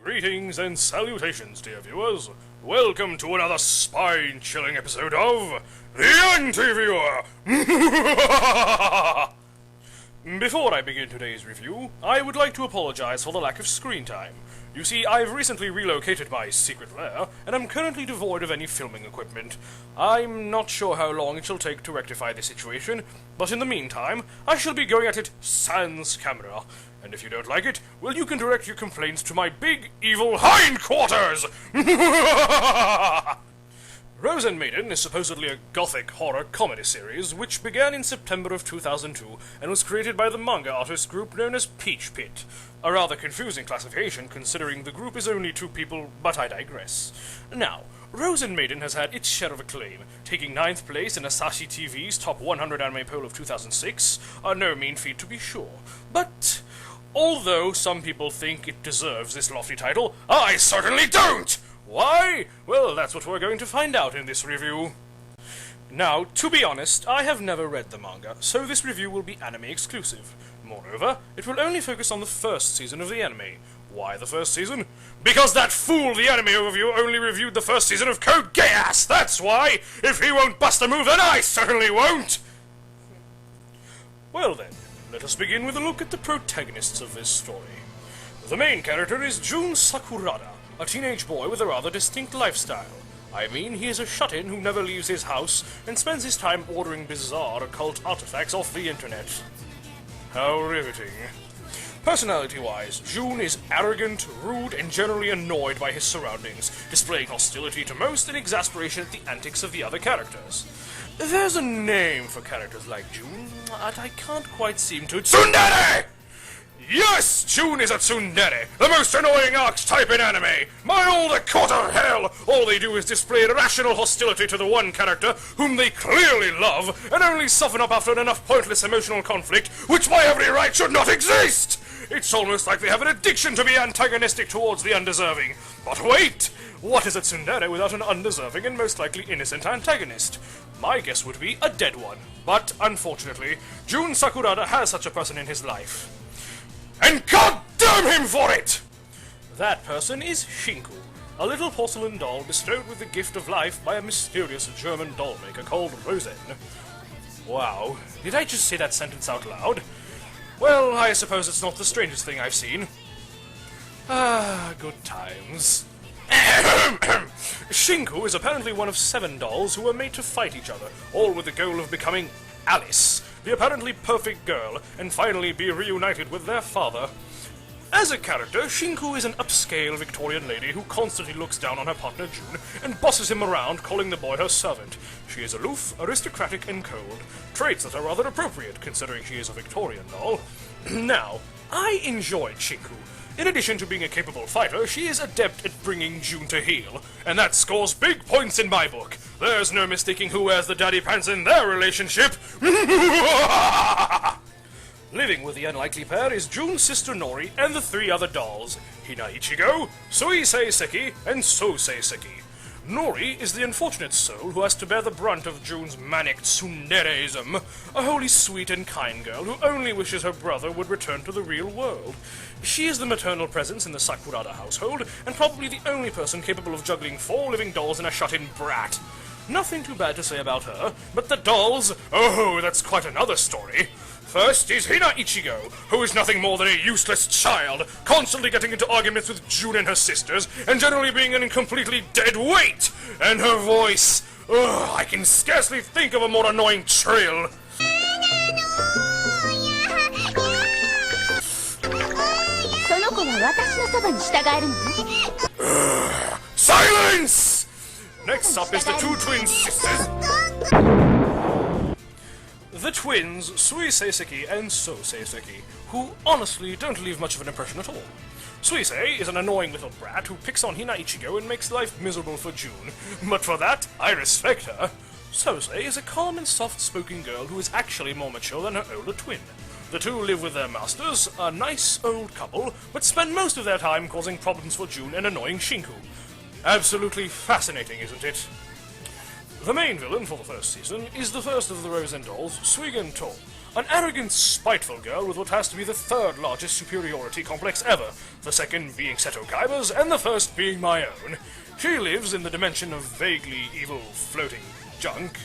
Greetings and salutations, dear viewers. Welcome to another spine-chilling episode of The Anti-Viewer! Before I begin today's review, I would like to apologize for the lack of screen time. You see, I've recently relocated my secret lair, and I'm currently devoid of any filming equipment. I'm not sure how long it shall take to rectify the situation, but in the meantime, I shall be going at it sans camera. And if you don't like it, well, you can direct your complaints to my big, evil hindquarters! Rozen Maiden is supposedly a gothic horror comedy series which began in September of 2002 and was created by the manga artist group known as Peach Pit. A rather confusing classification considering the group is only 2 people, but I digress. Now, Rozen Maiden has had its share of acclaim, taking 9th place in Asahi TV's Top 100 Anime Poll of 2006, no mean feat to be sure. But although some people think it deserves this lofty title, I certainly don't! Why? Well, that's what we're going to find out in this review. Now, to be honest, I have never read the manga, so this review will be anime exclusive. Moreover, it will only focus on the first season of the anime. Why the first season? Because that fool, the anime overview, only reviewed the first season of Code Geass! That's why! If he won't bust a move, then I certainly won't! Well then, let us begin with a look at the protagonists of this story. The main character is Jun Sakurada, a teenage boy with a rather distinct lifestyle. I mean, he is a shut-in who never leaves his house and spends his time ordering bizarre occult artifacts off the internet. How riveting. Personality-wise, Jun is arrogant, rude, and generally annoyed by his surroundings, displaying hostility to most and exasperation at the antics of the other characters. There's a name for characters like Jun, but I can't quite seem to— Tsundere! Yes! Jun is a tsundere, the most annoying archetype in anime! My old quarter hell! All they do is display irrational hostility to the one character, whom they clearly love, and only soften up after enough pointless emotional conflict, which by every right should not exist! It's almost like they have an addiction to be antagonistic towards the undeserving. But wait! What is a tsundere without an undeserving and most likely innocent antagonist? My guess would be a dead one. But, unfortunately, Jun Sakurada has such a person in his life. And God damn him for it! That person is Shinku, a little porcelain doll bestowed with the gift of life by a mysterious German doll maker called Rozen. Wow, did I just say that sentence out loud? Well, I suppose it's not the strangest thing I've seen. Ah, good times. Shinku is apparently one of 7 dolls who were made to fight each other, all with the goal of becoming Alice, the apparently perfect girl, and finally be reunited with their father. As a character, Shinku is an upscale Victorian lady who constantly looks down on her partner Jun and bosses him around, calling the boy her servant. She is aloof, aristocratic, and cold, traits that are rather appropriate considering she is a Victorian doll. Now, I enjoyed Shinku. In addition to being a capable fighter, she is adept at bringing Jun to heel, and that scores big points in my book. There's no mistaking who wears the daddy pants in their relationship. Living with the unlikely pair is Jun's sister Nori and the 3 other dolls, Hina Ichigo, Suisei Seki, and Sousei Seki. Nori is the unfortunate soul who has to bear the brunt of Jun's manic tsundereism, a wholly sweet and kind girl who only wishes her brother would return to the real world. She is the maternal presence in the Sakurada household, and probably the only person capable of juggling 4 living dolls and a shut-in brat. Nothing too bad to say about her, but the dolls, oh, that's quite another story. First is Hina Ichigo, who is nothing more than a useless child, constantly getting into arguments with Jun and her sisters, and generally being an completely dead weight. And her voice, ugh, I can scarcely think of a more annoying trill. Silence! Next up is the 2 twin sisters. The twins, Suisei Seki and Sousei Seki, who honestly don't leave much of an impression at all. Suisei is an annoying little brat who picks on Hina Ichigo and makes life miserable for Jun, but for that, I respect her. Sousei is a calm and soft-spoken girl who is actually more mature than her older twin. The 2 live with their masters, a nice old couple, but spend most of their time causing problems for Jun and annoying Shinku. Absolutely fascinating, isn't it? The main villain for the first season is the first of the Rozen dolls, Suigen To, An arrogant, spiteful girl with what has to be the third largest superiority complex ever, the second being Seto Kaiba's, and the first being my own. She lives in the dimension of vaguely evil floating junk.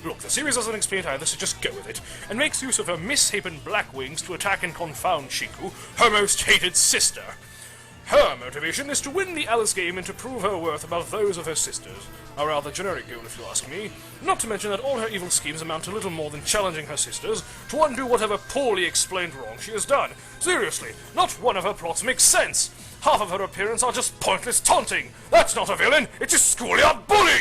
Look, the series doesn't explain it either, so just go with it, and makes use of her misshapen black wings to attack and confound Shiku, her most hated sister. Her motivation is to win the Alice game and to prove her worth above those of her sisters. A rather generic goal, if you ask me. Not to mention that all her evil schemes amount to little more than challenging her sisters to undo whatever poorly explained wrong she has done. Seriously, not one of her plots makes sense. Half of her appearance are just pointless taunting. That's not a villain, it's a schoolyard bully!